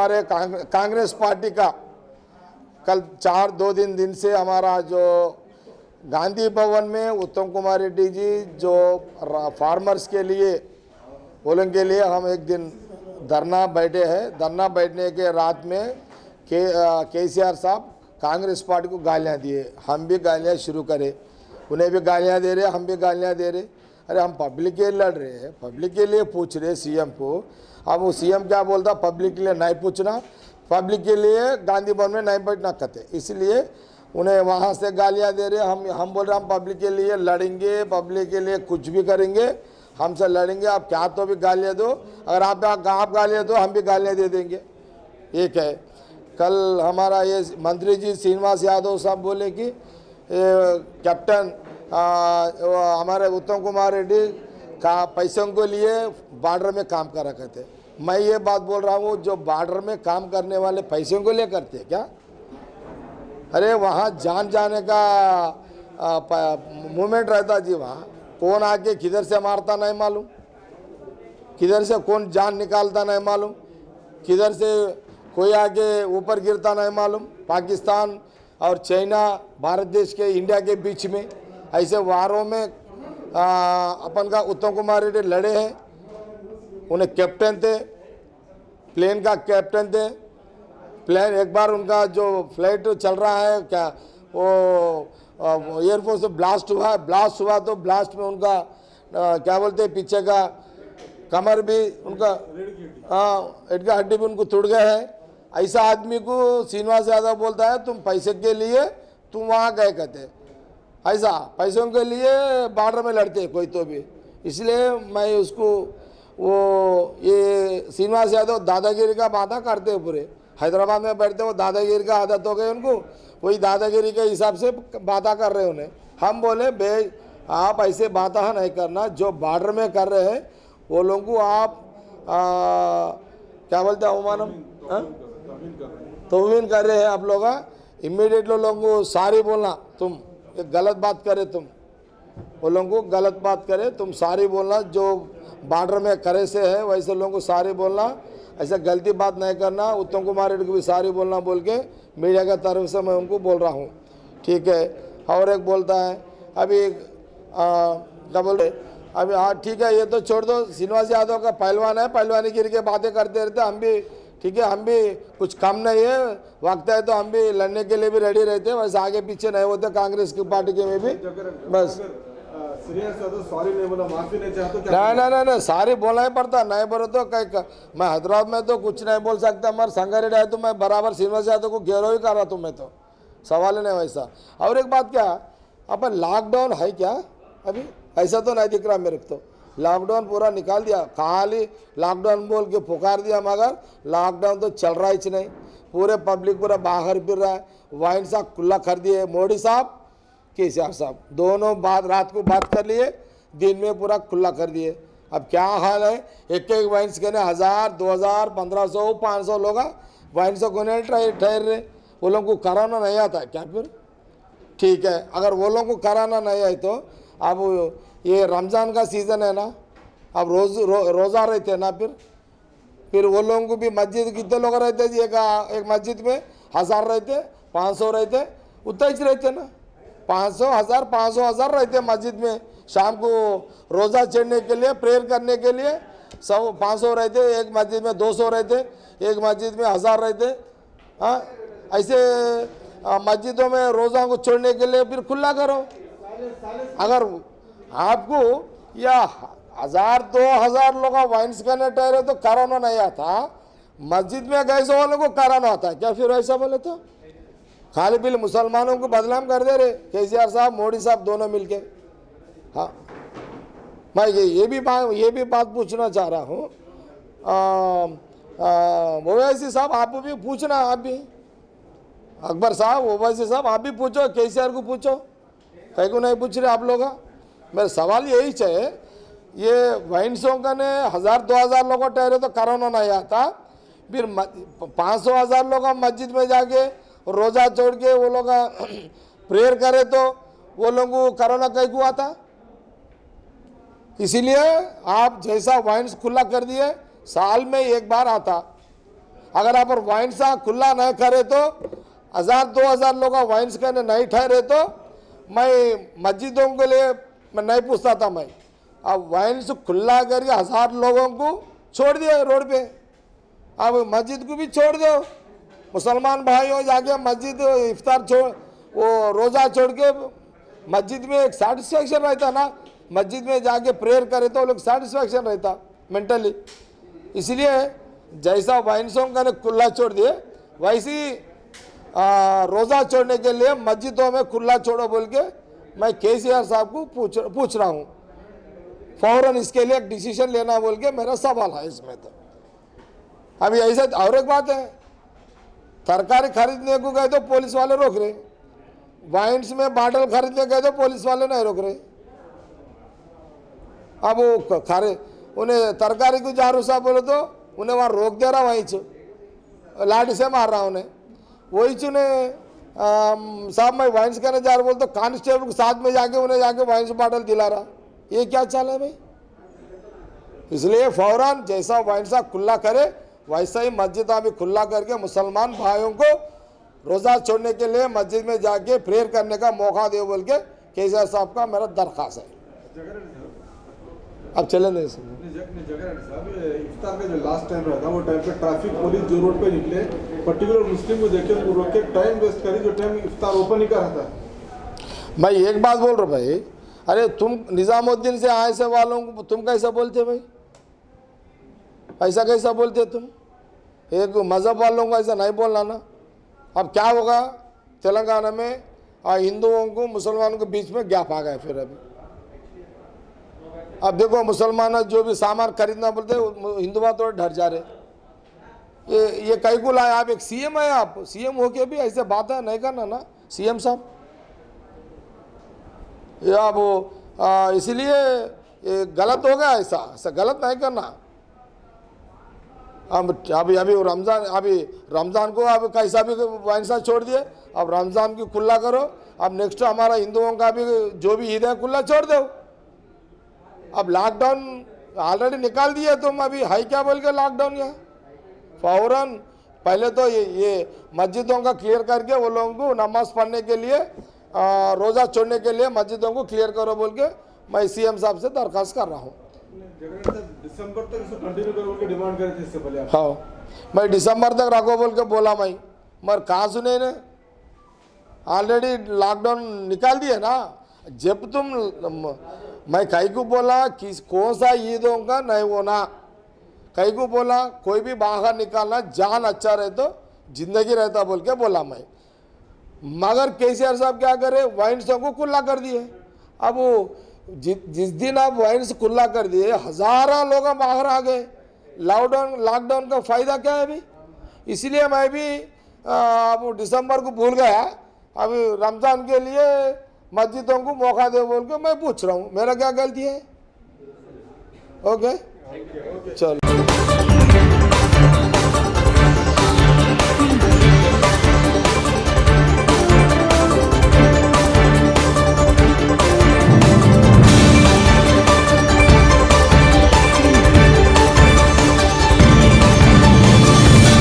हमारे कांग्रेस पार्टी का कल 2 दिन से हमारा जो गांधी भवन में उत्तम कुमार रेड्डी जी जो फार्मर्स के लिए बोलन के लिए हम एक दिन धरना बैठे हैं। धरना बैठने के रात में केसीआर साहब कांग्रेस पार्टी को गालियां दिए, हम भी गालियां शुरू करे, उन्हें भी गालियां दे रहे, हम भी गालियां दे रहे। अरे हम पब्लिक के लिए लड़ रहे हैं, पब्लिक के लिए पूछ रहे सीएम को। अब वो सीएम क्या बोलता, पब्लिक के लिए नहीं पूछना, पब्लिक के लिए गांधी भवन में नहीं बैठना कहते, इसलिए उन्हें वहाँ से गालियाँ दे रहे। हम बोल रहे हम पब्लिक के लिए लड़ेंगे, पब्लिक के लिए कुछ भी करेंगे, हमसे लड़ेंगे, आप क्या तो भी गालियाँ दो, अगर आप गालियाँ दो हम भी गालियाँ दे देंगे। एक है कल हमारा ये मंत्री जी श्रीनिवास यादव साहब बोले कि कैप्टन हमारे उत्तम कुमार रेड्डी का पैसों के लिए बॉर्डर में काम करा करते। मैं ये बात बोल रहा हूँ, जो बॉर्डर में काम करने वाले पैसों को लिए करते क्या? अरे वहाँ जान जाने का मूवमेंट रहता जी, वहाँ कौन आके किधर से मारता नहीं मालूम, किधर से कौन जान निकालता नहीं मालूम, किधर से कोई आके ऊपर गिरता नहीं मालूम। पाकिस्तान और चाइना भारत देश के इंडिया के बीच में ऐसे वारों में अपन का उत्तम कुमार रेड्डी लड़े हैं। उन्हें कैप्टन थे, प्लेन का कैप्टन थे। प्लेन एक बार उनका जो फ्लाइट चल रहा है क्या वो एयरफोर्स से ब्लास्ट हुआ तो ब्लास्ट में उनका क्या बोलते हैं पीछे का कमर भी उनका हेड का हड्डी भी उनको टूट गए है। ऐसा आदमी को श्रीनिवास यादव बोलता है तुम पैसे के लिए तुम वहाँ गए कहते, ऐसा पैसों के लिए बॉर्डर में लड़ते कोई तो भी। इसलिए मैं उसको वो ये श्रीनिवास यादव दादागिरी का बाधा करते हैं, पूरे हैदराबाद में बैठते वो दादागिरी का आदत हो गई उनको, वही दादागिरी के हिसाब से बाधा कर रहे उन्हें। हम बोले बे आप ऐसे बाधा नहीं करना, जो बॉर्डर में कर रहे हैं वो लोगों को आप क्या बोलते हैं अवमानम तौहीन कर रहे हैं आप लोग। इमीडिएट लोगों को सारी बोलना, तुम एक गलत बात करे, तुम वो लोगों को गलत बात करे तुम सारी बोलना, जो बॉर्डर में करे से है वैसे लोगों को सारी बोलना, ऐसा गलती बात नहीं करना। उत्तम कुमार रेड्डी को भी सारी बोलना बोल के मीडिया की तरफ से मैं उनको बोल रहा हूँ, ठीक है। और एक बोलता है अभी क्या बोल रहे अभी, हाँ ठीक है ये तो छोड़ दो, श्रीनिवास यादव का पहलवान है, पहलवानी गिर के बातें करते रहते, हम भी ठीक है, हम भी कुछ कम नहीं है, वक्त है तो हम भी लड़ने के लिए भी रेडी रहते हैं, वैसे आगे पीछे नहीं होते कांग्रेस की पार्टी के में भी। बस सॉरी नहीं बोला, माफी नहीं चाहता, नहीं सारी बोलना ही पड़ता, नहीं बोलो तो कहीं मैं हैदराबाद में तो कुछ नहीं बोल सकता, हमारे संगारेड है तो मैं बराबर श्रीनिवास यादव को घेरो ही कर रहा हूँ, मैं तो सवाल ही नहीं वैसा। और एक बात क्या अपन लॉकडाउन है क्या अभी, ऐसा तो नहीं दिख रहा मेरे को, तो लॉकडाउन पूरा निकाल दिया, खाली लॉकडाउन बोल के पुकार दिया, मगर लॉकडाउन तो चल रहा ही नहीं, पूरे पब्लिक पूरा बाहर फिर रहा है। वाइन साहब खुला कर दिए, मोदी साहब केसीआर साहब दोनों रात को बात कर लिए, दिन में पूरा खुला कर दिए। अब क्या हाल है, एक एक वाइन्स के 1000 2000 1500 500 लोग वाइन से कोने ठहर रहे, वो लोगों को कराना नहीं आता क्या फिर? ठीक है, अगर वो लोगों को कराना नहीं आए तो अब ये रमज़ान का सीज़न है ना, अब रोज़ा रहते ना, फिर वो लोगों को भी मस्जिद कितने लोग रहते जी, एक मस्जिद में 1000 रहते 500 रहते, उतना ही रहते ना, 500 1000 500 1000 रहते मस्जिद में। शाम को रोज़ा चढ़ने के लिए प्रेयर करने के लिए सब 500 रहते, एक मस्जिद में 200 रहते, एक मस्जिद में 1000 रहते। हाँ ऐसे मस्जिदों में रोज़ा को छोड़ने के लिए फिर खुला करो। अगर आपको या 1000 2000 लोग वाइन्स करने ठहरे तो कराना नहीं आता, मस्जिद में गए वालों को कराना आता है क्या फिर? ऐसा बोले तो खाली बिल मुसलमानों को बदनाम कर दे रहे केसीआर साहब मोदी साहब दोनों मिलके। हाँ मैं ये भी बात पूछना चाह रहा हूँ, ओवैसी साहब आप भी पूछना, आप भी अकबर साहब ओवैसी साहब आप भी पूछो, केसीआर को पूछो, कहीं को नहीं पूछ रहे आप लोग। मेरा सवाल यही है, ये वाइन्सों का ने 1000 2000 लोग ठहरे तो कोरोना नहीं आता, फिर 500 1000 लोग मस्जिद में जाके रोज़ा छोड़ के वो लोग प्रेयर करे तो वो लोगों को कोरोना कहीं को आता। इसीलिए आप जैसा वाइन्स खुला कर दिए, साल में एक बार आता, अगर आप वाइन सा खुला नहीं करे तो 1000-2000 लोग वाइन्स करने नहीं ठहरे तो मैं मस्जिदों के लिए मैं नहीं पूछता था। मैं अब वाइन्स खुला करके 1000 लोगों को छोड़ दिया रोड पे। अब मस्जिद को भी छोड़ दो, मुसलमान भाइयों जाके मस्जिद इफ्तार छोड़ वो रोज़ा छोड़ के मस्जिद में एक सेटिस्फैक्शन रहता ना, मस्जिद में जाके प्रेयर करे तो लोग सेटिस्फैक्शन रहता मेंटली। इसलिए जैसा वाइन्सों का ने खुला छोड़ दिए वैसी रोज़ा छोड़ने के लिए मस्जिदों में खुला छोड़ो बोल के मैं केसीआर साहब को पूछ रहा हूँ। फौरन इसके लिए एक डिसीजन लेना बोल के मेरा सवाल है इसमें। तो अभी ऐसे और एक बात है, तरकारी खरीदने को गए तो पुलिस वाले रोक रहे, वाइन्स में बाटल खरीदने गए तो पुलिस वाले नहीं रोक रहे। अब वो खारे उन्हें तरकारी को झाड़ू साहब बोले तो उन्हें वहाँ रोक दे रहा, वहीं चु लाठी से मार रहा उन्हें। वही चुने साहब मैं वाइन्स करने जा रहा बोल तो कांस्टेबल के साथ में जाके उन्हें जाके वाइन्स बाटल दिला रहा। ये क्या चाल है भाई? इसलिए फौरन जैसा वाइन्सा खुला करे वैसा ही मस्जिद भी खुला करके मुसलमान भाइयों को रोज़ा छोड़ने के लिए मस्जिद में जाके प्रेयर करने का मौका दे बोल के केसीआर साहब का मेरा दरख्वास्त है। अब चले नहीं इफ्तार का जो लास्ट टाइम रहा था वो टाइम पे ट्रैफिक पुलिस जो रोड पे निकले पर्टिकुलर मुस्लिम को देखे उनको रोक के टाइम वेस्ट करी जो टाइम इफ्तार ओपन ही कर रहा था। मैं एक बात बोल रहा भाई, अरे तुम निजामुद्दीन से आए से वालों को तुम कैसा बोलते भाई? ऐसा कैसा बोलते तुम? एक मज़हब वालों को ऐसा नहीं बोलना ना। अब क्या होगा तेलंगाना में हिंदुओं को मुसलमानों के बीच में गैप आ गया। फिर अभी अब देखो मुसलमान जो भी सामान खरीदना बोलते हिंदू तो डर जा रहे। ये कई को लाए? आप एक सीएम है, आप सीएम होके भी ऐसे बात है नहीं करना ना सीएम साहब। या वो इसलिए ये गलत हो गया, ऐसा गलत नहीं करना। अब अभी रमज़ान को अब कैसा भी वाइन्सा छोड़ दिए, अब रमज़ान की खुला करो। अब नेक्स्ट हमारा हिंदुओं का भी जो भी ईद है खुला छोड़ दो। अब लॉकडाउन ऑलरेडी निकाल दिए तुम, अभी हाई क्या बोल के लॉकडाउन यहाँ फौरन पहले तो ये मस्जिदों का क्लियर करके वो लोगों को नमाज पढ़ने के लिए रोज़ा छोड़ने के लिए मस्जिदों को क्लियर करो बोल के मैं सीएम साहब से दरख्वास्त कर रहा हूँ। दिसंबर तक इसको कंटिन्यू करो बोल के डिमांड करे थे इससे पहले। हाँ मैं दिसंबर तक रखो बोल के बोला मैं, मगर कहाँ सुने ने? ऑलरेडी लॉकडाउन निकाल दिए ना। जब तुम मैं कई को बोला कि कौन सा ईदों का नहीं होना, कई को बोला कोई भी बाहर निकालना जान अच्छा रहे तो जिंदगी रहता बोल के बोला मैं। मगर केसीआर साहब क्या करे, वाइन्सों को खुला कर दिए। अब वो जिस दिन आप वाइन्स खुला कर दिए हज़ारों लोग बाहर आ गए। लॉकडाउन का फ़ायदा क्या है अभी? इसलिए मैं भी अब दिसंबर को भूल गया। अभी रमज़ान के लिए मस्जिदों को मौका दे बोल के मैं पूछ रहा हूँ, मेरा क्या गलती है? ओके चलो।